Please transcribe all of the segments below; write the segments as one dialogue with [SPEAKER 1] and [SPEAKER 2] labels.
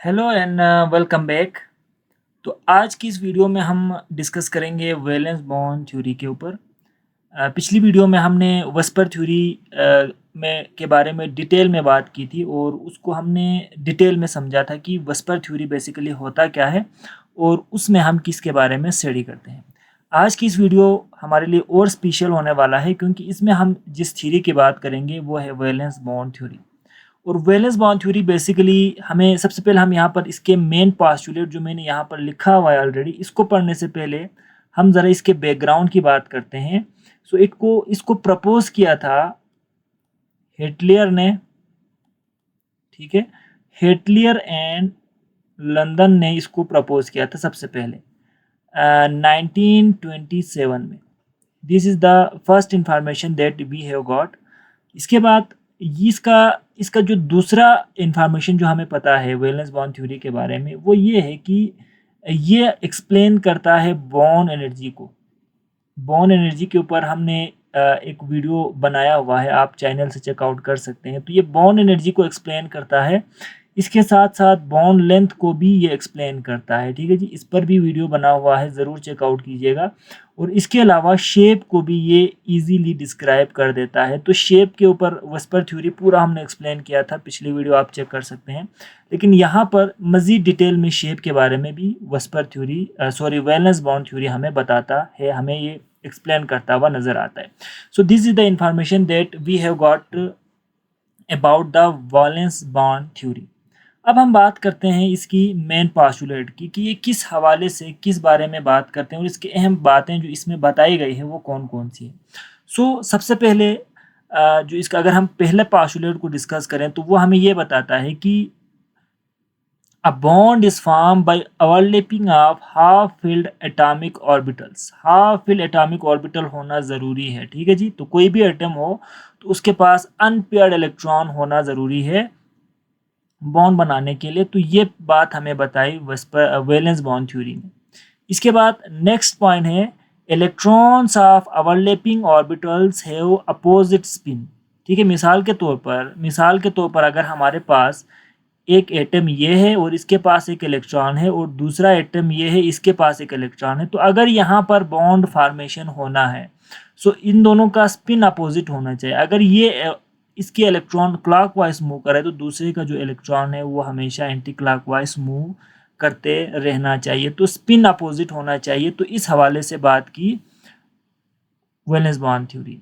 [SPEAKER 1] Hello and welcome back. तो आज की इस वीडियो में हम डिस्कस करेंगे वैलेंस बॉन्ड थ्योरी के ऊपर। पिछली वीडियो में हमने वेस्पर थ्योरी में के बारे में डिटेल में बात की थी और उसको हमने डिटेल में समझा था कि वेस्पर थ्योरी बेसिकली होता क्या है और उसमें हम किसके बारे में स्टडी करते हैं। आज की इस वीडियो हमारे लिए और स्पेशल होने वाला है क्योंकि इसमें हम जिस थ्योरी की बात करेंगे वो है वैलेंस बॉन्ड थ्योरी। और वैलेंस बॉन्ड थ्योरी बेसिकली हमें सबसे पहले हम यहाँ पर इसके मेन पास्टुलेट जो मैंने यहाँ पर लिखा हुआ है ऑलरेडी, इसको पढ़ने से पहले हम ज़रा इसके बैकग्राउंड की बात करते हैं। सो इसको प्रपोज किया था हिटलर ने, ठीक है। हिटलर एंड लंदन ने इसको प्रपोज किया था सबसे पहले 1927 में। This is the first information that we have got. इसके बाद इसका इसका जो दूसरा इंफॉर्मेशन जो हमें पता है वैलेंस बॉन्ड थ्योरी के बारे में वो ये है कि ये एक्सप्लेन करता है बॉन्ड एनर्जी को। बॉन्ड एनर्जी के ऊपर हमने एक वीडियो बनाया हुआ है, आप चैनल से चेकआउट कर सकते हैं। तो ये बॉन्ड एनर्जी को एक्सप्लेन करता है, इसके साथ साथ बॉन्ड लेंथ को भी ये एक्सप्लेन करता है, ठीक है जी। इस पर भी वीडियो बना हुआ है, ज़रूर चेकआउट कीजिएगा। और इसके अलावा शेप को भी ये इजीली डिस्क्राइब कर देता है। तो शेप के ऊपर वेस्पर थ्योरी पूरा हमने एक्सप्लेन किया था, पिछली वीडियो आप चेक कर सकते हैं। लेकिन यहाँ पर मज़ीद डिटेल में शेप के बारे में भी VSEPR theory valence bond theory हमें बताता है, हमें ये एक्सप्लेन करता हुआ नज़र आता है। So this is the information that we have got about the valence bond theory. अब हम बात करते हैं इसकी मेन पास्टुलेट की कि ये किस हवाले से किस बारे में बात करते हैं और इसकी अहम बातें जो इसमें बताई गई है वो कौन कौन सी है। सबसे पहले जो इसका अगर हम पहले पास्टुलेट को डिस्कस करें तो वो हमें ये बताता है कि A bond is formed by overlapping of half-filled atomic orbitals। Half-field atomic orbital होना ज़रूरी है, ठीक है जी। तो कोई भी एटम हो तो उसके पास अनपेयर्ड इलेक्ट्रॉन होना ज़रूरी है बॉन्ड बनाने के लिए। तो ये बात हमें बताई वैलेंस बॉन्ड थ्योरी में। इसके बाद नेक्स्ट पॉइंट है electrons of overlapping orbitals have opposite spin, ठीक है। मिसाल के तौर पर अगर हमारे पास एक एटम ये है और इसके पास एक इलेक्ट्रॉन है और दूसरा एटम ये है, इसके पास एक इलेक्ट्रॉन है, तो अगर यहाँ पर बॉन्ड फॉर्मेशन होना है इन दोनों का स्पिन अपोजिट होना चाहिए। अगर ये इसके इलेक्ट्रॉन क्लॉकवाइज मूव करे तो दूसरे का जो इलेक्ट्रॉन है वो हमेशा एंटी क्लॉकवाइज मूव करते रहना चाहिए, तो स्पिन अपोजिट होना चाहिए। तो इस हवाले से बात की वैलेंस बॉन्ड थ्योरी।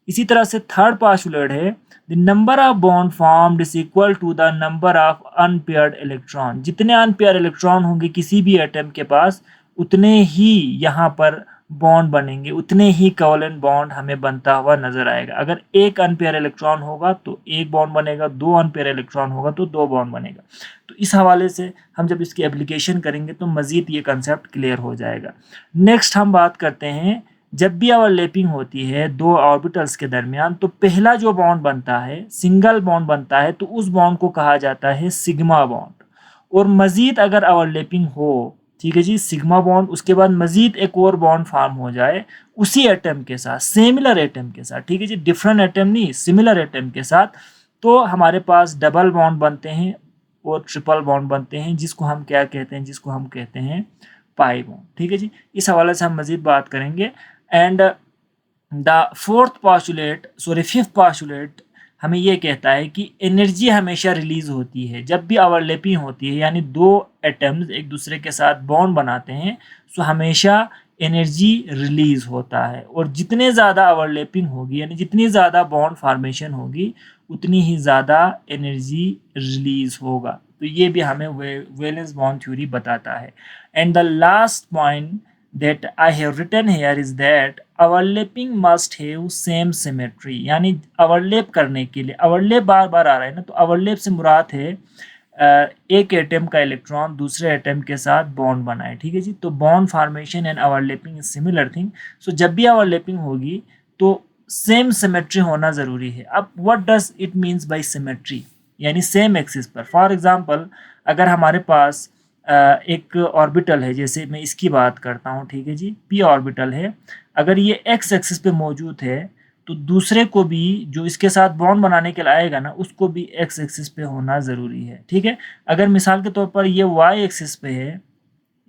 [SPEAKER 1] इसी तरह से थर्ड पास्टुलेट है the number of bond formed is equal to the number of unpaired electron. जितने अनपेयर इलेक्ट्रॉन होंगे किसी भी एटम के पास उतने ही यहाँ पर बॉन्ड बनेंगे, उतने ही कोवलेंट बॉन्ड हमें बनता हुआ नजर आएगा। अगर एक अनपेयर इलेक्ट्रॉन होगा तो एक बॉन्ड बनेगा, दो अनपेयर इलेक्ट्रॉन होगा तो दो बॉन्ड बनेगा। तो इस हवाले से हम जब इसकी एप्लीकेशन करेंगे तो मज़ीद ये कंसेप्ट क्लियर हो जाएगा। नेक्स्ट हम बात करते हैं जब भी ओवरलैपिंग होती है दो ऑर्बिटल्स के दरमियान तो पहला जो बॉन्ड बनता है, सिंगल बॉन्ड बनता है, तो उस बॉन्ड को कहा जाता है सिग्मा बॉन्ड। और मज़ीद अगर ओवरलैपिंग हो, ठीक है जी, सिग्मा बॉन्ड, उसके बाद मज़ीद एक और बॉन्ड फॉर्म हो जाए उसी एटम के साथ, सिमिलर एटम के साथ, ठीक है जी, डिफरेंट एटम नहीं, सिमिलर एटम के साथ, तो हमारे पास डबल बॉन्ड बनते हैं और ट्रिपल बॉन्ड बनते हैं, जिसको हम क्या कहते हैं, जिसको हम कहते हैं पाई बॉन्ड, ठीक है जी। इस हवाले से हम मज़ीद बात करेंगे। एंड द फिफ्थ पास्टुलेट हमें ये कहता है कि एनर्जी हमेशा रिलीज होती है जब भी ओवरलैपिंग होती है, यानी दो एटम्स एक दूसरे के साथ बॉन्ड बनाते हैं हमेशा एनर्जी रिलीज होता है। और जितने ज़्यादा ओवरलैपिंग होगी यानी जितनी ज़्यादा बॉन्ड फॉर्मेशन होगी उतनी ही ज़्यादा एनर्जी रिलीज होगा। तो ये भी हमें वैलेंस बॉन्ड थ्योरी बताता है। And the last point that I have written here is that overlapping must have same symmetry। यानी ओवरलैप करने के लिए, ओवरलैप बार बार आ रहा है ना, तो ओवरलैप से मुराद है एक एटम का इलेक्ट्रॉन दूसरे एटम के साथ बॉन्ड बनाए, ठीक है जी। तो bond formation and overlapping is similar thing. जब भी ओवरलैपिंग होगी तो सेम सिमेट्री होना ज़रूरी है। अब what does it means by symmetry, यानी सेम एक्सिस पर। फॉर एग्जांपल अगर हमारे पास एक ऑर्बिटल है, जैसे मैं इसकी बात करता हूँ, ठीक है जी, पी ऑर्बिटल है, अगर ये एक्स एक्सिस पे मौजूद है तो दूसरे को भी जो इसके साथ बॉन्ड बनाने के लिए आएगा ना, उसको भी एक्स एक्सिस पे होना ज़रूरी है। ठीक है, अगर मिसाल के तौर पर ये वाई एक्सिस पे है,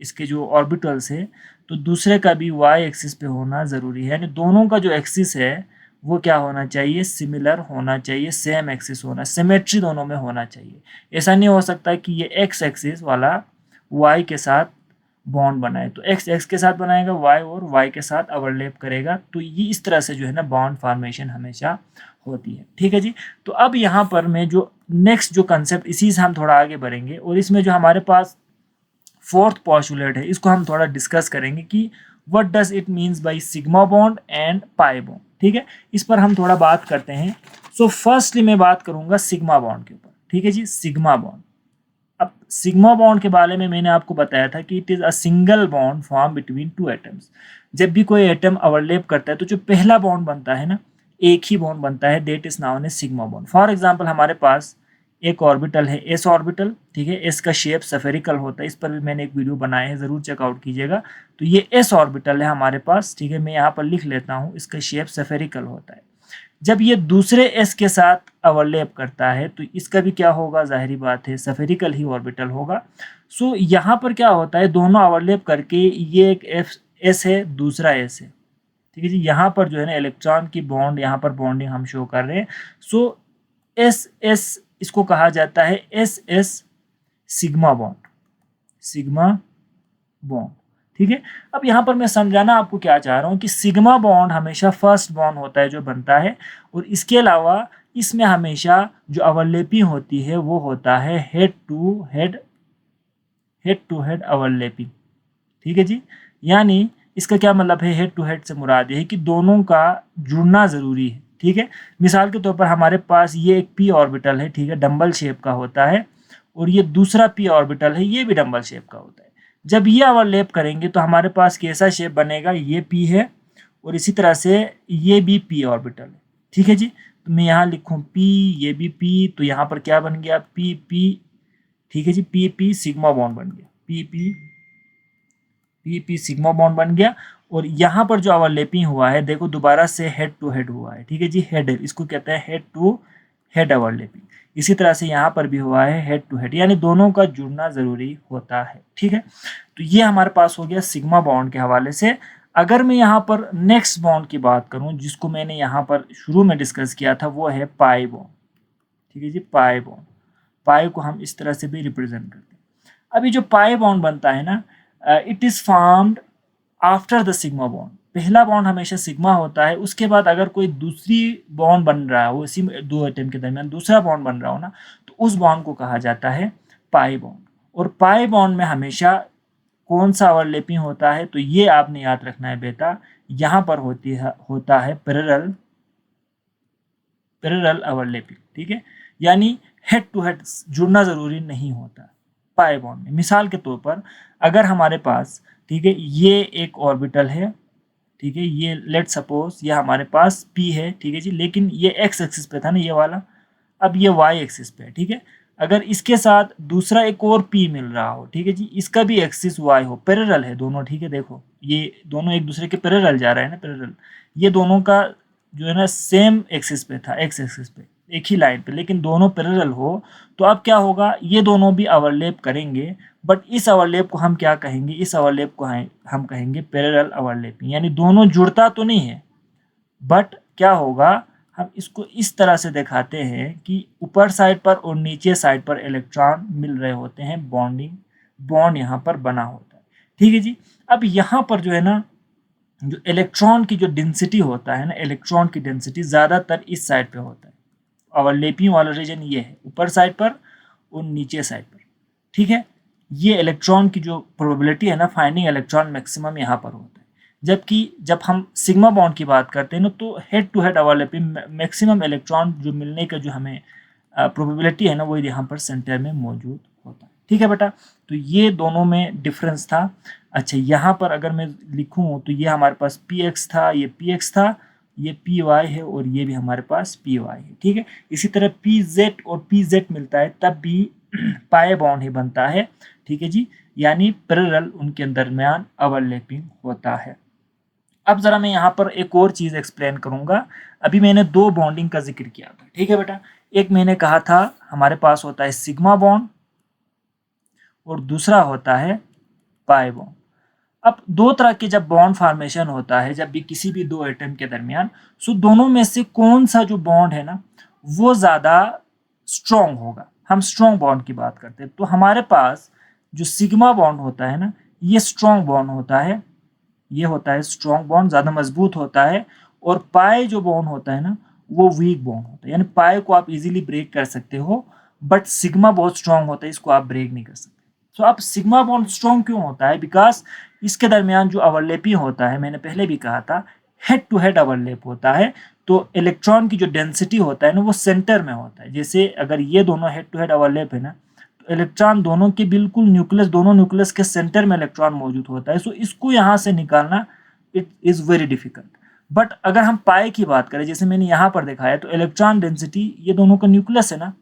[SPEAKER 1] इसके जो ऑर्बिटल्स है, तो दूसरे का भी वाई एक्सिस पे होना ज़रूरी है। यानी दोनों का जो एक्सिस है वो क्या होना चाहिए, सिमिलर होना चाहिए, सेम एक्सिस होना, सिमेट्री दोनों में होना चाहिए। ऐसा नहीं हो सकता कि ये एक्स एक्सिस वाला वाई के साथ बॉन्ड बनाए, तो एक्स एक्स के साथ बनाएगा, वाई और वाई के साथ ओवरलैप करेगा, तो ये इस तरह से जो है ना बॉन्ड फॉर्मेशन हमेशा होती है। ठीक है जी, तो अब यहाँ पर मैं जो नेक्स्ट जो कंसेप्ट, इसी से हम थोड़ा आगे बढ़ेंगे और इसमें जो हमारे पास फोर्थ पोस्टुलेट है, इसको हम थोड़ा डिस्कस करेंगे कि what does it means by sigma bond and pi bond. ठीक है, इस पर हम थोड़ा बात करते हैं। सो फर्स्टली मैं बात करूंगा सिग्मा बॉन्ड के ऊपर। ठीक है जी, सिग्मा बॉन्ड। अब सिग्मा बॉन्ड के बारे में मैंने आपको बताया था कि it is a single bond form between two atoms. जब भी कोई एटम ओवरलैप करता है तो जो पहला बॉन्ड बनता है ना, एक ही बॉन्ड बनता है, that is known as sigma bond. For example हमारे पास एक ऑर्बिटल है, एस ऑर्बिटल। ठीक है, एस का शेप सफेरिकल होता है, इस पर भी मैंने एक वीडियो बनाया है, जरूर चेकआउट कीजिएगा। तो ये एस ऑर्बिटल है हमारे पास। ठीक है, मैं यहाँ पर लिख लेता हूँ, इसका शेप सफेरिकल होता है। जब ये दूसरे एस के साथ ओवरलैप करता है तो इसका भी क्या होगा, जाहिर बात है सफेरिकल ही ऑर्बिटल होगा। सो यहाँ पर क्या होता है, दोनों ओवरलैप करके ये एक एस है, दूसरा एस है। ठीक है जी, यहाँ पर जो है ना इलेक्ट्रॉन की बॉन्ड, यहाँ पर बॉन्डिंग हम शो कर रहे हैं। सो एस एस इसको कहा जाता है S S sigma bond, sigma bond. ठीक है, अब यहाँ पर मैं समझाना आपको क्या चाह रहा हूँ कि सिग्मा बॉन्ड हमेशा फर्स्ट बॉन्ड होता है जो बनता है, और इसके अलावा इसमें हमेशा जो ओवरलैपिंग होती है वो होता है head to head, head to head overlapping. ठीक है जी, यानी इसका क्या मतलब है, हेड टू हेड से मुराद ये है कि दोनों का जुड़ना ज़रूरी है। ठीक है, मिसाल के तौर पर हमारे पास ये एक पी ऑर्बिटल है, ठीक है, डंबल शेप का होता है, और ये दूसरा पी ऑर्बिटल है, ये भी डंबल शेप का होता है। जब ये ओवरलैप करेंगे तो हमारे पास कैसा शेप बनेगा, ये पी है और इसी तरह से ये भी पी ऑर्बिटल है। ठीक है जी, तो मैं यहाँ लिखूँ पी, ये भी पी, तो यहाँ पर क्या बन गया, पी पी। ठीक है जी, पी पी सिग्मा बॉन्ड बन गया, P P P P sigma bond बन गया। और यहाँ पर जो ओवरलैपिंग हुआ है, देखो दोबारा से हेड टू हेड हुआ है। ठीक है जी, हेड, इसको कहते हैं हेड टू हेड ओवरलैपिंग। इसी तरह से यहाँ पर भी हुआ है हेड टू हेड, यानी दोनों का जुड़ना जरूरी होता है। ठीक है, तो ये हमारे पास हो गया सिग्मा बॉन्ड के हवाले से। अगर मैं यहाँ पर नेक्स्ट बॉन्ड की बात करूँ, जिसको मैंने यहाँ पर शुरू में डिस्कस किया था, वो है पाई बॉन्ड। ठीक है जी, पाई बॉन्ड। पाई को हम इस तरह से भी रिप्रेजेंट करते हैं। अभी जो पाई बॉन्ड बनता है ना, it is formed after the sigma bond. पहला बॉन्ड हमेशा सिग्मा होता है, उसके बाद अगर कोई दूसरी बॉन्ड बन रहा हो, इसी दो एटम के दरमियान दूसरा बॉन्ड बन रहा हो ना, तो उस बॉन्ड को कहा जाता है पाई बॉन्ड। और पाई बॉन्ड में हमेशा कौन सा ओवरलैपिंग होता है, तो ये आपने याद रखना है बेटा, यहाँ पर होता है पैरेलल, पैरेलल ओवरलैपिंग। ठीक है, यानी हेड टू हेड जुड़ना जरूरी नहीं होता पाई बॉन्ड में। मिसाल के तौर पर अगर हमारे पास, ठीक है, ये एक ऑर्बिटल है, ठीक है, ये लेट सपोज ये हमारे पास पी है, ठीक है जी, लेकिन ये एक्स एक्सिस पे था ना ये वाला, अब ये वाई एक्सिस पे है। ठीक है, अगर इसके साथ दूसरा एक और पी मिल रहा हो, ठीक है जी, इसका भी एक्सिस वाई हो, पैरेलल है दोनों। ठीक है, देखो ये दोनों एक दूसरे के पैरेलल जा रहे हैं ना, पैरेलल, ये दोनों का जो है ना सेम एक्सिस पे था, एक्स एक्सिस पे, एक ही लाइन पे, लेकिन दोनों पैरेलल हो, तो अब क्या होगा, ये दोनों भी ओवरलैप करेंगे, बट इस ओवरलैप को हम क्या कहेंगे, इस ओवरलैप को हम कहेंगे पैरेलल ओवरलैपिंग। यानी दोनों जुड़ता तो नहीं है, बट क्या होगा, हम इसको इस तरह से दिखाते हैं कि ऊपर साइड पर और नीचे साइड पर इलेक्ट्रॉन मिल रहे होते हैं, बॉन्डिंग, बॉन्ड यहाँ पर बना होता है। ठीक है जी, अब यहाँ पर जो है ना, जो इलेक्ट्रॉन की जो डेंसिटी होता है ना, इलेक्ट्रॉन की डेंसिटी ज़्यादातर इस साइड पे होता है। ओवरलैपिंग वाला रीजन ये है, ऊपर साइड पर और नीचे साइड पर। ठीक है, ये इलेक्ट्रॉन की जो प्रोबेबिलिटी है ना, फाइंडिंग इलेक्ट्रॉन मैक्सिमम यहाँ पर होता है। जबकि जब हम सिग्मा बॉन्ड की बात करते हैं ना, तो head to head overlapping maximum electron जो मिलने का जो हमें प्रोबेबिलिटी है ना, वो यहाँ पर सेंटर में मौजूद होता है। ठीक है बेटा, तो ये दोनों में डिफरेंस था। अच्छा, यहाँ पर अगर मैं लिखूँ तो ये हमारे पास पी एक्स था, ये पी एक्स था, ये पी वाई है, और ये भी हमारे पास पी वाई है। ठीक है, इसी तरह पी जेड और पी जेड मिलता है तब भी पाई बॉन्ड ही बनता है। ठीक है जी, यानी पैरेलल उनके दरमियान ओवरलैपिंग होता है। अब ज़रा मैं यहाँ पर एक और चीज़ एक्सप्लेन करूँगा। अभी मैंने 2 बॉन्डिंग का ज़िक्र किया था, ठीक है बेटा? एक मैंने कहा था हमारे पास होता है सिग्मा बॉन्ड और दूसरा होता है पाई बॉन्ड। अब 2 तरह के जब बॉन्ड फॉर्मेशन होता है, जब भी किसी भी 2 एटम के दरमियान, सो दोनों में से कौन सा जो बॉन्ड है ना, वो ज़्यादा स्ट्रॉन्ग होगा। हम स्ट्रॉन्ग बॉन्ड की बात करते हैं, तो हमारे पास जो सिग्मा बॉन्ड होता है ना, ये स्ट्रॉन्ग बॉन्ड होता है, ये होता है स्ट्रॉन्ग बॉन्ड, ज़्यादा मजबूत होता है। और पाई जो बॉन्ड होता है ना, वो वीक बॉन्ड होता है, यानी पाई को आप इजीली ब्रेक कर सकते हो, बट सिग्मा बहुत स्ट्रॉन्ग होता है, इसको आप ब्रेक नहीं कर सकते। तो अब सिग्मा बॉन्ड स्ट्रॉन्ग क्यों होता है? बिकॉज इसके दरमियान जो ओवरलैपिंग होता है, मैंने पहले भी कहा था, हेड टू हेड ओवरलैप होता है, तो इलेक्ट्रॉन की जो डेंसिटी होता है ना, वो सेंटर में होता है। जैसे अगर ये दोनों हेड टू हेड ओवरलैप है ना, तो इलेक्ट्रॉन दोनों के बिल्कुल न्यूक्लियस, दोनों न्यूक्लियस के सेंटर में इलेक्ट्रॉन मौजूद होता है। सो इसको यहाँ से निकालना it is very difficult. But अगर हम पाई की बात करें, जैसे मैंने यहाँ पर दिखाया, तो इलेक्ट्रॉन डेंसिटी, ये दोनों का न्यूक्लियस है ना,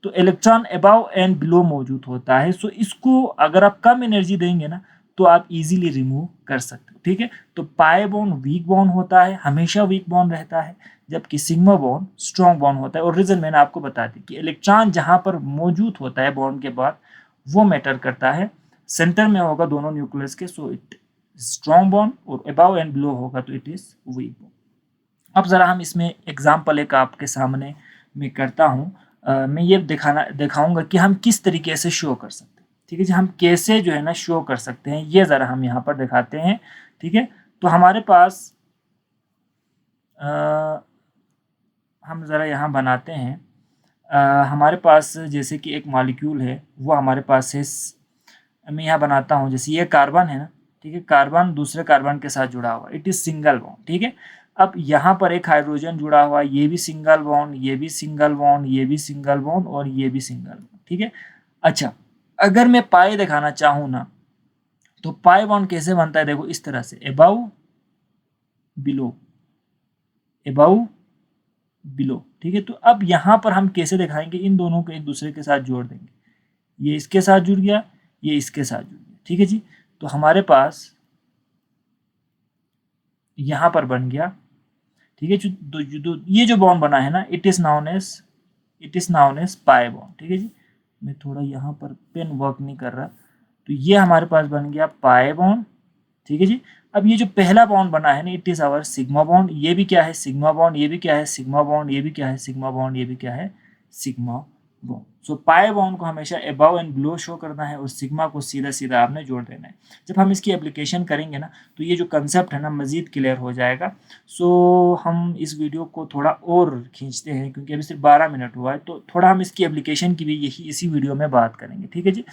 [SPEAKER 1] तो इलेक्ट्रॉन अबव एंड बिलो मौजूद होता है। सो इसको अगर आप कम एनर्जी देंगे ना, तो आप इजीली रिमूव कर सकते हो, ठीक है? तो पाई बॉन्ड वीक बॉन्ड होता है, हमेशा वीक बॉन्ड रहता है, जबकि सिग्मा बॉन्ड स्ट्रॉन्ग बॉन्ड होता है। और रीजन मैंने आपको बता दी कि इलेक्ट्रॉन जहां पर मौजूद होता है बॉन्ड के बाद, वो मैटर करता है। सेंटर में होगा दोनों न्यूक्लियस के, सो इट स्ट्रॉन्ग बॉन्ड, और अबव एंड बिलो होगा तो इट इज वीक बॉन्ड। अब ज़रा हम इसमें एग्जाम्पल एक आपके सामने मैं करता हूँ। मैं ये दिखाऊंगा कि हम किस तरीके से शो कर सकते हैं, ठीक है जी? हम कैसे जो है ना शो कर सकते हैं, ये ज़रा हम यहाँ पर दिखाते हैं, ठीक है? तो हमारे पास हम ज़रा यहाँ बनाते हैं। हमारे पास जैसे कि एक मॉलिक्यूल है, वो हमारे पास है, मैं यहाँ बनाता हूँ, जैसे ये कार्बन है ना, ठीक है? कार्बन दूसरे कार्बन के साथ जुड़ा हुआ, इट इज़ सिंगल बॉन्ड, ठीक है? अब यहाँ पर एक हाइड्रोजन जुड़ा हुआ, ये भी सिंगल बॉन्ड, ये भी सिंगल बॉन्ड, ये भी सिंगल बॉन्ड, और ये भी सिंगल बॉन्ड, ठीक है? अच्छा, अगर मैं पाई दिखाना चाहूँ ना, तो पाई बॉन्ड कैसे बनता है? देखो इस तरह से, अबव बिलो, अबव बिलो, ठीक है? तो अब यहाँ पर हम कैसे दिखाएंगे? इन दोनों को एक दूसरे के साथ जोड़ देंगे, ये इसके साथ जुड़ गया, ये इसके साथ जुड़ गया, ठीक है जी? तो हमारे पास यहाँ पर बन गया, ठीक है? ये जो बॉन्ड बना है ना, it is known as pi bond, ठीक है जी? मैं थोड़ा यहाँ पर पेन वर्क नहीं कर रहा, तो ये हमारे पास बन गया पाई बॉन्ड, ठीक है जी? अब ये जो पहला बॉन्ड बना है ना, it is our sigma bond, ये भी क्या है? सिग्मा बॉन्ड, ये भी क्या है? सिग्मा बॉन्ड, ये भी क्या है? सिग्मा बॉन्ड, ये भी क्या है? Sigma bond. So pi bond को हमेशा अबव एंड बिलो शो करना है, और सिग्मा को सीधा सीधा आपने जोड़ देना है। जब हम इसकी एप्लीकेशन करेंगे ना, तो ये जो कंसेप्ट है ना, मज़ीद क्लियर हो जाएगा। सो हम इस वीडियो को थोड़ा और खींचते हैं, क्योंकि अभी सिर्फ 12 मिनट हुआ है, तो थोड़ा हम इसकी एप्लीकेशन की भी इसी वीडियो में बात करेंगे, ठीक है जी?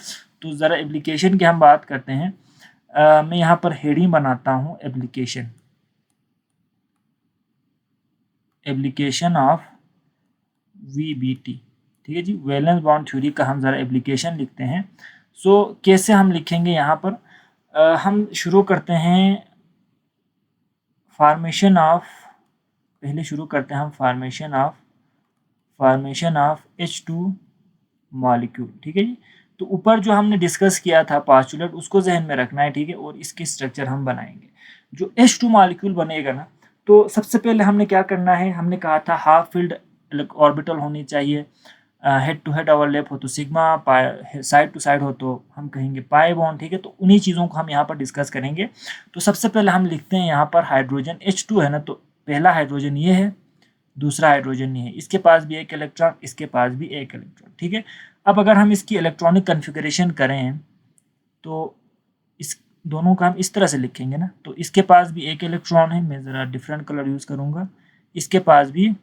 [SPEAKER 1] तो ज़रा एप्लीकेशन की हम बात करते हैं। मैं यहाँ पर हेडिंग बनाता हूँ, एप्लीकेशन ऑफ VBT, ठीक है जी? वैलेंस बॉन्ड थ्योरी का हम ज़रा एप्लीकेशन लिखते हैं। सो कैसे हम लिखेंगे यहाँ पर? हम शुरू करते हैं फॉर्मेशन ऑफ, पहले शुरू करते हैं हम फॉर्मेशन ऑफ H2 मॉलिक्यूल, ठीक है जी? तो ऊपर जो हमने डिस्कस किया था पास्चुलेट, उसको जहन में रखना है, ठीक है? और इसकी स्ट्रक्चर हम बनाएंगे। जो H2 मॉलिक्यूल बनेगा ना, तो सबसे पहले हमने क्या करना है? हमने कहा था हाफ फील्ड ऑर्बिटल होनी चाहिए, हेड टू हेड ओवरलैप हो तो सिग्मा, साइड टू साइड हो तो हम कहेंगे पाई बॉन्ड, ठीक है? तो उन्हीं चीज़ों को हम यहाँ पर डिस्कस करेंगे। तो सबसे पहले हम लिखते हैं यहाँ पर हाइड्रोजन, H2 है ना, तो पहला हाइड्रोजन ये है, दूसरा हाइड्रोजन ये है, इसके पास भी एक इलेक्ट्रॉन, इसके पास भी एक इलेक्ट्रॉन, ठीक है? अब अगर हम इसकी इलेक्ट्रॉनिक कन्फिगरेशन करें, तो इस दोनों का हम इस तरह से लिखेंगे ना, तो इसके पास भी एक इलेक्ट्रॉन है, मैं ज़रा डिफरेंट कलर यूज़ करूँगा, इसके पास भी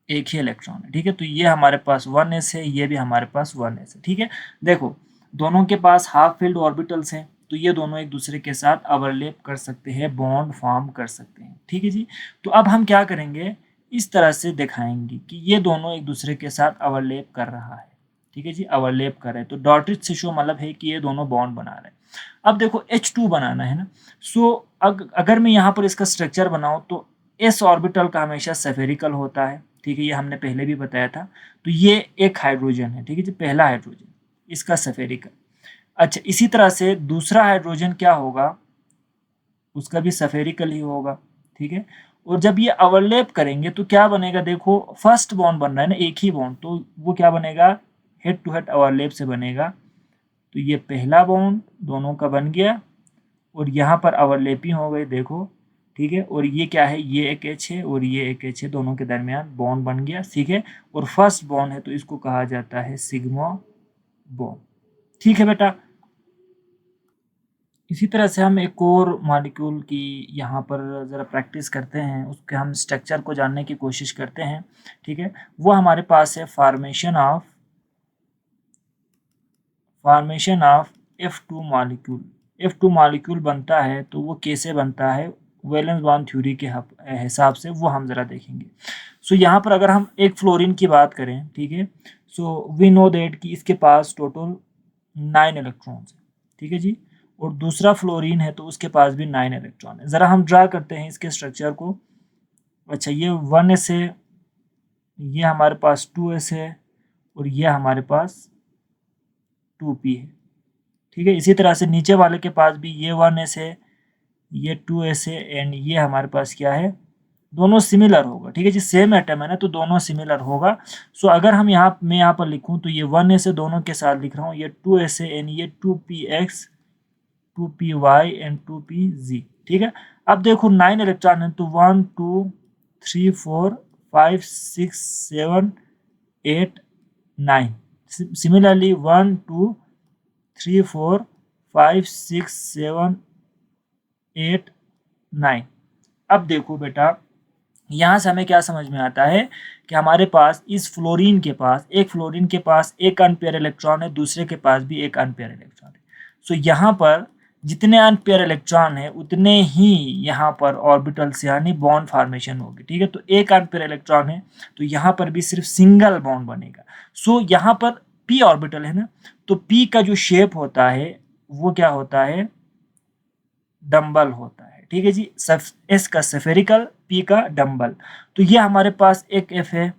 [SPEAKER 1] एक ही इलेक्ट्रॉन है, ठीक है? तो ये हमारे पास 1s है, ये भी हमारे पास 1s है, ठीक है? देखो दोनों के पास हाफ फील्ड ऑर्बिटल्स हैं, तो ये दोनों एक दूसरे के साथ ओवरलैप कर सकते हैं, बॉन्ड फॉर्म कर सकते हैं, ठीक है जी? तो अब हम क्या करेंगे? इस तरह से दिखाएंगे कि ये दोनों एक दूसरे के साथ ओवरलैप कर रहा है, ठीक है जी? ओवरलैप कर रहे हैं, तो डॉटेड से शो मतलब है कि ये दोनों बॉन्ड बना रहे हैं। अब देखो H2 बनाना है ना, सो अगर मैं यहाँ पर इसका स्ट्रक्चर बनाऊँ, तो s ऑर्बिटल का हमेशा सेफेरिकल होता है, ठीक है? ये हमने पहले भी बताया था। तो ये एक हाइड्रोजन है, ठीक है जी? पहला हाइड्रोजन, इसका सेफेरिकल। अच्छा, इसी तरह से दूसरा हाइड्रोजन क्या होगा? उसका भी सफेरिकल ही होगा, ठीक है। और जब ये ओवरलैप करेंगे तो क्या बनेगा, देखो फर्स्ट बॉन्ड बन रहा है ना, एक ही बॉन्ड, तो वो क्या बनेगा, हेड टू हेड ओवरलैप से बनेगा। तो ये पहला बॉन्ड दोनों का बन गया और यहाँ पर ओवरलैपिंग हो गई, देखो, ठीक है। और ये क्या है, ये एक एच है और ये एक एच है, दोनों के दरमियान बॉन्ड बन गया, ठीक है। और फर्स्ट बॉन्ड है तो इसको कहा जाता है सिग्मा बॉन्ड, ठीक है बेटा। इसी तरह से हम एक और मॉलिक्यूल की यहाँ पर ज़रा प्रैक्टिस करते हैं, उसके हम स्ट्रक्चर को जानने की कोशिश करते हैं, ठीक है। वो हमारे पास है formation of F2 molecule. F2 molecule बनता है तो वो कैसे बनता है, वैलेंस बॉन्ड थ्योरी के हिसाब से, वो हम ज़रा देखेंगे। सो यहाँ पर अगर हम एक फ्लोरीन की बात करें, ठीक है, सो वी नो दैट कि इसके पास टोटल 9 इलेक्ट्रॉन्स है, ठीक है जी। और दूसरा फ्लोरीन है तो उसके पास भी 9 इलेक्ट्रॉन है। ज़रा हम ड्रा करते हैं इसके स्ट्रक्चर को। अच्छा, ये 1s है, ये हमारे पास 2s है और ये हमारे पास 2p है, ठीक है। इसी तरह से नीचे वाले के पास भी ये 1s है, ये 2s है एंड ये हमारे पास क्या है, दोनों सिमिलर होगा, ठीक है जी, सेम एटम है ना तो दोनों सिमिलर होगा। सो अगर हम मैं यहाँ पर लिखूँ तो ये 1s है, दोनों के साथ लिख रहा हूँ, ये 2s है एंड ये 2px 2py एंड 2pz, ठीक है। अब देखो 9 इलेक्ट्रॉन है तो 1 2 3 4 5 6 7 8 9। सिमिलरली 1 2 3 4 5 6 7 8 9। अब देखो बेटा, यहाँ से हमें क्या समझ में आता है कि हमारे पास इस फ्लोरीन के पास, एक फ्लोरीन के पास एक अनपेयर इलेक्ट्रॉन है, दूसरे के पास भी एक अनपेयर इलेक्ट्रॉन है। सो यहाँ पर जितने अनपेयर इलेक्ट्रॉन है उतने ही यहाँ पर ऑर्बिटल्स यानी बॉन्ड फॉर्मेशन होगी, ठीक है। तो एक अनपेयर इलेक्ट्रॉन है तो यहाँ पर भी सिर्फ सिंगल बॉन्ड बनेगा। सो यहाँ पर p ऑर्बिटल है ना, तो p का जो शेप होता है वो क्या होता है, डम्बल होता है, ठीक है जी। s का स्फेरिकल, p का डम्बल। तो ये हमारे पास एक f है,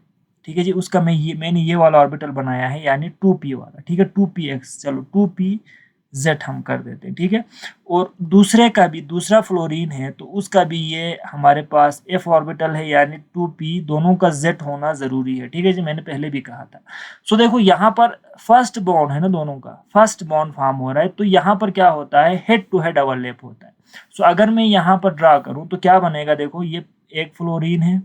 [SPEAKER 1] ठीक है जी, उसका मैंने ये वाला ऑर्बिटल बनाया है यानी 2p वाला, ठीक है, 2px, चलो 2pz हम कर देते हैं, ठीक है। और दूसरे का भी, दूसरा फ्लोरीन है तो उसका भी ये हमारे पास f ऑर्बिटल है यानी 2p, दोनों का z होना जरूरी है, ठीक है जी, मैंने पहले भी कहा था। सो देखो यहाँ पर फर्स्ट बॉन्ड है ना, दोनों का फर्स्ट बॉन्ड फॉर्म हो रहा है तो यहाँ पर क्या होता है, हेड टू हेड ओवरलैप होता है। सो अगर मैं यहाँ पर ड्रा करूँ तो क्या बनेगा, देखो ये एक फ्लोरीन है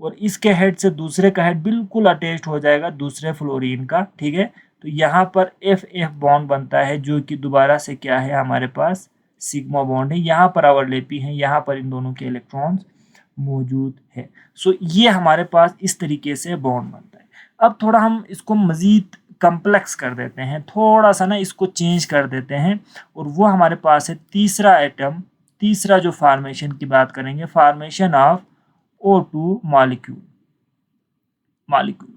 [SPEAKER 1] और इसके हेड से दूसरे का हेड बिल्कुल अटैच्ड हो जाएगा दूसरे फ्लोरीन का, ठीक है। तो यहाँ पर एफ एफ बॉन्ड बनता है जो कि दोबारा से क्या है, हमारे पास सिग्मा बॉन्ड है। यहाँ पर ओवरलैपिंग है, यहाँ पर इन दोनों के इलेक्ट्रॉन्स मौजूद है। सो ये हमारे पास इस तरीके से बॉन्ड बनता है। अब थोड़ा हम इसको मज़ीद कम्प्लेक्स कर देते हैं, थोड़ा सा ना इसको चेंज कर देते हैं और वो हमारे पास है तीसरा एटम, तीसरा जो फॉर्मेशन की बात करेंगे, फॉर्मेशन ऑफ O2 मॉलिक्यूल।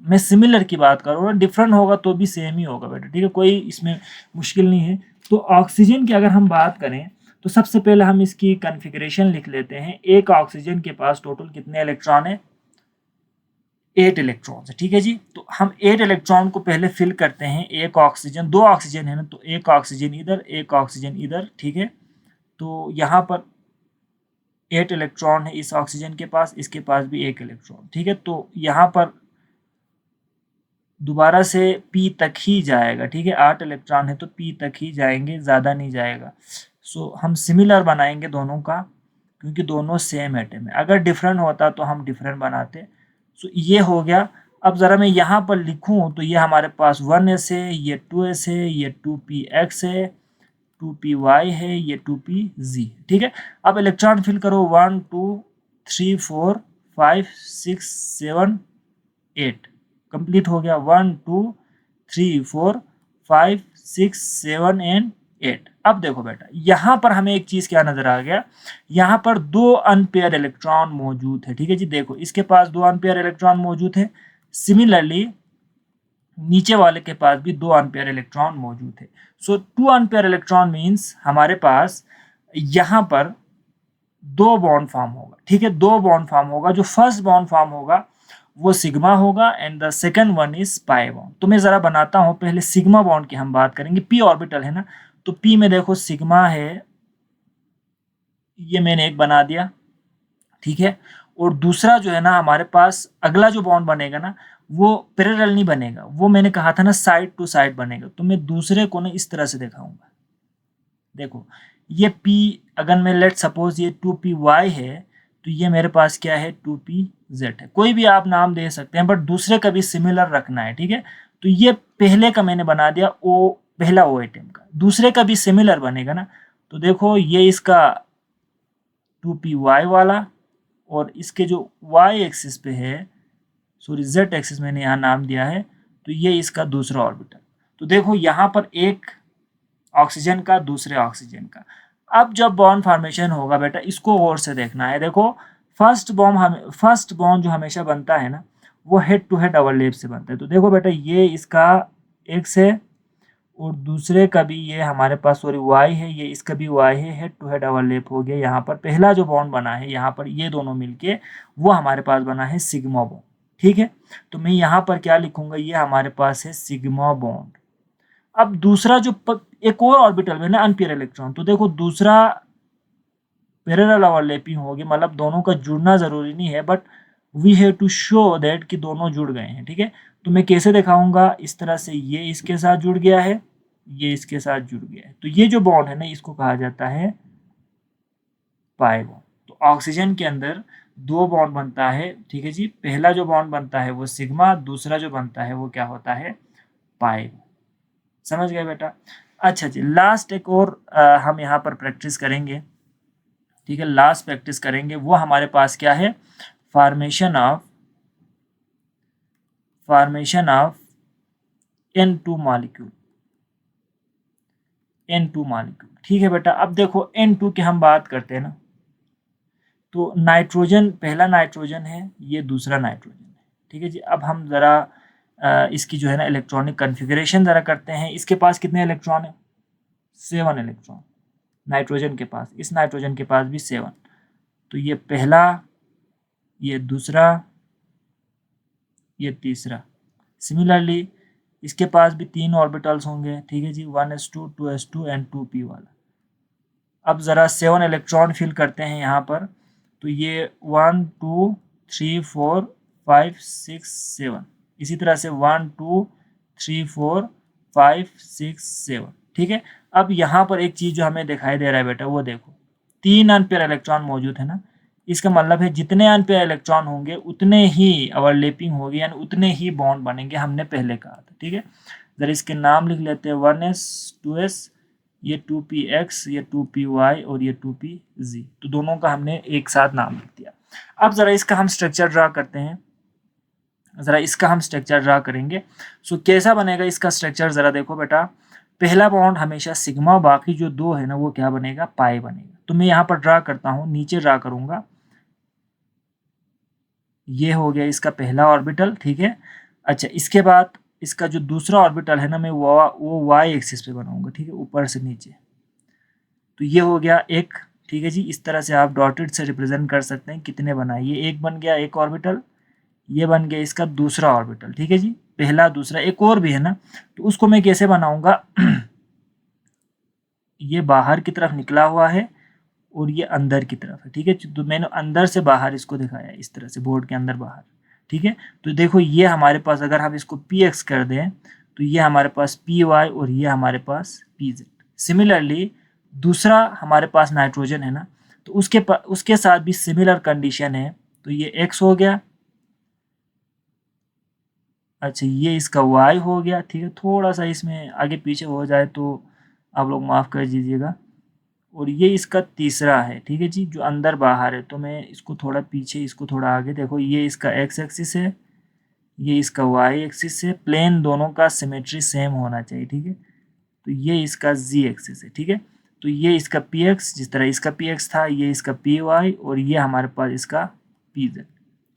[SPEAKER 1] मैं सिमिलर की बात कर रहा हूँ, डिफरेंट होगा तो भी सेम ही होगा बेटा, ठीक है, कोई इसमें मुश्किल नहीं है। तो ऑक्सीजन की अगर हम बात करें तो सबसे पहले हम इसकी कॉन्फ़िगरेशन लिख लेते हैं। एक ऑक्सीजन के पास टोटल कितने इलेक्ट्रॉन है, 8 इलेक्ट्रॉन है, ठीक है जी। तो हम 8 इलेक्ट्रॉन को पहले फिल करते हैं। एक ऑक्सीजन, दो ऑक्सीजन है ना, तो एक ऑक्सीजन इधर, एक ऑक्सीजन इधर, ठीक है। तो यहाँ पर 8 इलेक्ट्रॉन है इस ऑक्सीजन के पास, इसके पास भी एक इलेक्ट्रॉन, ठीक है। तो यहाँ पर दोबारा से P तक ही जाएगा, ठीक है, 8 इलेक्ट्रॉन है तो P तक ही जाएंगे, ज़्यादा नहीं जाएगा। सो हम सिमिलर बनाएंगे दोनों का क्योंकि दोनों सेम एटम है। अगर डिफरेंट होता तो हम डिफरेंट बनाते। सो ये हो गया। अब ज़रा मैं यहाँ पर लिखूँ तो ये हमारे पास 1s है, ये 2s है, ये 2px है, 2py है, ये 2pz, ठीक है। अब इलेक्ट्रॉन फिल करो, 1 2 3 4 5 6 7 8, कंप्लीट हो गया। 1 2 3 4 5 6 7 एंड 8। अब देखो बेटा, यहाँ पर हमें एक चीज क्या नजर आ गया, यहाँ पर दो अनपेयर इलेक्ट्रॉन मौजूद है, ठीक है जी। देखो इसके पास दो अनपेयर इलेक्ट्रॉन मौजूद है, सिमिलरली नीचे वाले के पास भी दो अनपेयर इलेक्ट्रॉन मौजूद है। सो 2 अनपेयर इलेक्ट्रॉन मीन्स हमारे पास यहाँ पर दो बॉन्ड फॉर्म होगा, ठीक है, दो बॉन्ड फॉर्म होगा। जो फर्स्ट बॉन्ड फॉर्म होगा वो सिग्मा होगा and the second one is pi bond. तो मैं जरा बनाता हूं, पहले सिग्मा बॉन्ड की हम बात करेंगे। p ऑर्बिटल है ना, तो p में देखो सिग्मा है ये मैंने एक बना दिया, ठीक है। और दूसरा जो है ना हमारे पास अगला जो बॉन्ड बनेगा ना वो पैरेलल नहीं बनेगा, वो मैंने कहा था ना साइड टू साइड बनेगा। तो मैं दूसरे को ना इस तरह से दिखाऊंगा। देखो ये P, अगर मैं लेट सपोज ये 2py है तो ये मेरे पास क्या है 2pz है। कोई भी आप नाम दे सकते हैं बट दूसरे का भी सिमिलर रखना है, ठीक है। तो ये पहले का मैंने बना दिया ओ, पहला ओ आइटम का, दूसरे का भी सिमिलर बनेगा ना। तो देखो ये इसका 2py वाला और इसके जो y एक्सिस पे है, सॉरी z एक्सिस मैंने यहाँ नाम दिया है, तो ये इसका दूसरा ऑर्बिटल। तो देखो यहाँ पर एक ऑक्सीजन का दूसरे ऑक्सीजन का। अब जब बॉन्ड फॉर्मेशन होगा बेटा इसको गौर से देखना है। देखो फर्स्ट बॉन्ड जो हमेशा बनता है ना वो हेड टू हेड ओवरलैप से बनता है। तो देखो बेटा ये इसका x है और दूसरे का भी ये हमारे पास सॉरी y है, ये इसका भी y है, हेड टू हेड ओवरलैप हो गया। यहाँ पर पहला जो बॉन्ड बना है यहाँ पर ये दोनों मिलके वो हमारे पास बना है सिग्मा बॉन्ड, ठीक है। तो मैं यहाँ पर क्या लिखूंगा, ये हमारे पास है सिग्मा बॉन्ड। अब दूसरा जो एक और ऑर्बिटल में ना अनपेयर इलेक्ट्रॉन, तो देखो दूसरा पैरेलल ओवरलैपिंग होगी, मतलब दोनों का जुड़ना जरूरी नहीं है but we have to show that कि दोनों जुड़ गए हैं, ठीक है। तो मैं कैसे दिखाऊंगा, इस तरह से ये इसके साथ जुड़ गया है, ये इसके साथ जुड़ गया है। तो ये जो बॉन्ड है ना इसको कहा जाता है पाई बॉन्ड। तो ऑक्सीजन के अंदर दो बॉन्ड बनता है, ठीक है जी। पहला जो बॉन्ड बनता है वो सिग्मा, दूसरा जो बनता है वो क्या होता है पाई। समझ गए बेटा। अच्छा जी, लास्ट एक और हम यहाँ पर प्रैक्टिस करेंगे, ठीक है। लास्ट प्रैक्टिस करेंगे वो हमारे पास क्या है, formation of N2 molecule, N2 molecule, ठीक है बेटा। अब देखो N2 की हम बात करते हैं ना, तो नाइट्रोजन पहला नाइट्रोजन है, ये दूसरा नाइट्रोजन है, ठीक है जी। अब हम ज़रा इसकी जो है ना इलेक्ट्रॉनिक कन्फिग्रेशन ज़रा करते हैं। इसके पास कितने इलेक्ट्रॉन है, 7 इलेक्ट्रॉन नाइट्रोजन के पास, इस नाइट्रोजन के पास भी 7। तो ये पहला, ये दूसरा, ये तीसरा। सिमिलरली इसके पास भी 3 ऑर्बिटल्स होंगे, ठीक है जी, 1s2 2s2 एंड 2p वाला। अब ज़रा 7 इलेक्ट्रॉन फिल करते हैं यहाँ पर। तो ये 1 2 3 4 5 6 7, इसी तरह से 1 2 3 4 5 6 7, ठीक है। अब यहाँ पर एक चीज़ जो हमें दिखाई दे रहा है बेटा वो देखो, 3 अनपेयर इलेक्ट्रॉन मौजूद है ना। इसका मतलब है जितने अनपेयर इलेक्ट्रॉन होंगे उतने ही ओवरलैपिंग होगी, यानी उतने ही बॉन्ड बनेंगे, हमने पहले कहा था, ठीक है। जरा इसके नाम लिख लेते हैं, 1s 2s, ये 2px, ये 2py और ये 2pz। तो दोनों का हमने एक साथ नाम लिख दिया। अब ज़रा इसका हम स्ट्रक्चर ड्रा करते हैं, ज़रा इसका हम स्ट्रक्चर ड्रा करेंगे। सो कैसा बनेगा इसका स्ट्रक्चर, ज़रा देखो बेटा। पहला बॉन्ड हमेशा सिग्मा, बाकी जो दो है ना वो क्या बनेगा पाई बनेगा। तो मैं यहाँ पर ड्रा करता हूँ, नीचे ड्रा करूँगा। ये हो गया इसका पहला ऑर्बिटल, ठीक है। अच्छा, इसके बाद इसका जो दूसरा ऑर्बिटल है ना मैं वो वाई एक्सिस पे बनाऊंगा, ठीक है, ऊपर से नीचे। तो ये हो गया एक, ठीक है जी। इस तरह से आप डॉटेड से रिप्रेजेंट कर सकते हैं कितने बनाए। ये एक बन गया एक ऑर्बिटल, ये बन गया इसका दूसरा ऑर्बिटल, ठीक है जी। पहला दूसरा एक और भी है ना, तो उसको मैं कैसे बनाऊंगा ये बाहर की तरफ निकला हुआ है और ये अंदर की तरफ है, ठीक है। तो मैंने अंदर से बाहर इसको दिखाया इस तरह से, बोर्ड के अंदर बाहर, ठीक है। तो देखो ये हमारे पास अगर हम इसको px कर दें तो ये हमारे पास py और ये हमारे पास pz। सिमिलरली दूसरा हमारे पास नाइट्रोजन है ना, तो उसके साथ भी सिमिलर कंडीशन है। तो ये x हो गया, अच्छा ये इसका y हो गया, ठीक है। थोड़ा सा इसमें आगे पीछे हो जाए तो आप लोग माफ़ कर दीजिएगा। और ये इसका तीसरा है, ठीक है जी, जो अंदर बाहर है। तो मैं इसको थोड़ा पीछे, इसको थोड़ा आगे, देखो ये इसका x एक्सिस है, ये इसका y एक्सिस है। प्लेन दोनों का सिमेट्री सेम होना चाहिए, ठीक है। तो ये इसका z एक्सिस है, ठीक है। तो ये इसका px, जिस तरह इसका px था, ये इसका py और ये हमारे पास इसका pz,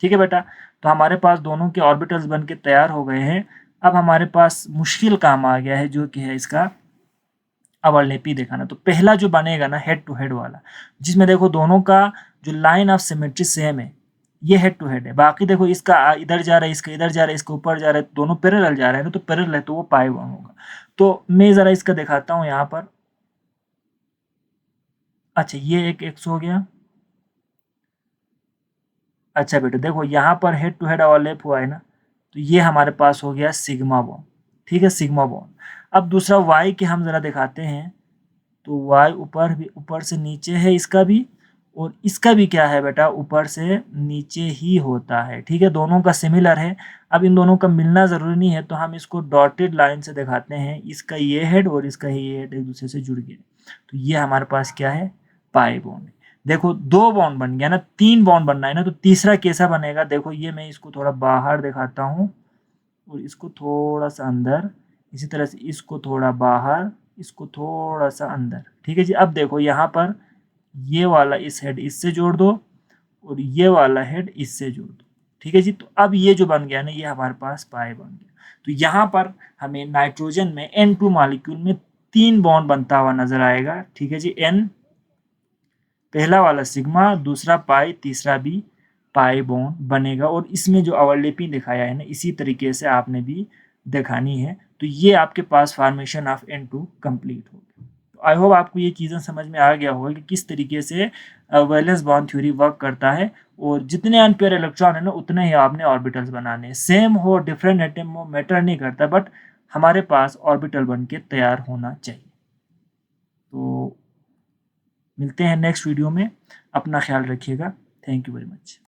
[SPEAKER 1] ठीक है बेटा। तो हमारे पास दोनों के ऑर्बिटल्स बन के तैयार हो गए हैं। अब हमारे पास मुश्किल काम आ गया है जो कि है इसका ओवरलैपिंग दिखाना। तो पहला जो बनेगा ना हेड टू हेड वाला, जिसमें देखो दोनों का जो लाइन ऑफ सिमेट्री सेम है, ये हेड टू हेड है। बाकी देखो इसका इधर जा रहा है, इसका इधर जा रहा है, इसका ऊपर जा रहा है, दोनों पैरेलल जा रहे हैं ना, तो पैरेलल है तो वो पाई वन होगा। तो मैं ज़रा इसका दिखाता हूँ यहाँ पर। अच्छा ये एक एक्स हो गया। अच्छा बेटा देखो यहाँ पर हेड टू हेड ओवरलैप हुआ है ना, तो ये हमारे पास हो गया सिग्मा बॉन्ड। ठीक है, सिग्मा बॉन्ड। अब दूसरा वाई के हम ज़रा दिखाते हैं, तो वाई ऊपर भी, ऊपर से नीचे है इसका भी, और इसका भी क्या है बेटा, ऊपर से नीचे ही होता है। ठीक है, दोनों का सिमिलर है। अब इन दोनों का मिलना ज़रूरी नहीं है, तो हम इसको डॉटेड लाइन से दिखाते हैं। इसका ये हेड और इसका ये हेड एक दूसरे से जुड़ गए, तो ये हमारे पास क्या है, पाई बॉन्ड। देखो दो बॉन्ड बन गया ना, तीन बॉन्ड बनना है ना, तो तीसरा कैसा बनेगा, देखो ये मैं इसको थोड़ा बाहर दिखाता हूँ और इसको थोड़ा सा अंदर, इसी तरह से इसको थोड़ा बाहर, इसको थोड़ा सा अंदर। ठीक है जी, अब देखो यहाँ पर ये वाला इस हेड इससे जोड़ दो और ये वाला हेड इससे जोड़ दो। ठीक है जी, तो अब ये जो बन गया ना, ये हमारे पास पाई बन गया। तो यहाँ पर हमें नाइट्रोजन में N2 मॉलिक्यूल में तीन बॉन्ड बनता हुआ नजर आएगा। ठीक है जी, N पहला वाला सिग्मा, दूसरा पाई, तीसरा भी पाई बॉन्ड बनेगा। और इसमें जो ओवरलैपिंग दिखाया है ना, इसी तरीके से आपने भी दिखानी है। तो ये आपके पास फॉर्मेशन ऑफ N2 कंप्लीट हो गया। तो आई होप आपको ये चीज़ें समझ में आ गया होगा कि किस तरीके से वैलेंस बॉन्ड थ्योरी वर्क करता है। और जितने अनपेयर इलेक्ट्रॉन है ना, उतने ही आपने ऑर्बिटल्स बनाने हैं। सेम हो डिफरेंट एटम हो मैटर नहीं करता, बट हमारे पास ऑर्बिटल बन के तैयार होना चाहिए। तो मिलते हैं नेक्स्ट वीडियो में। अपना ख्याल रखिएगा। Thank you very much.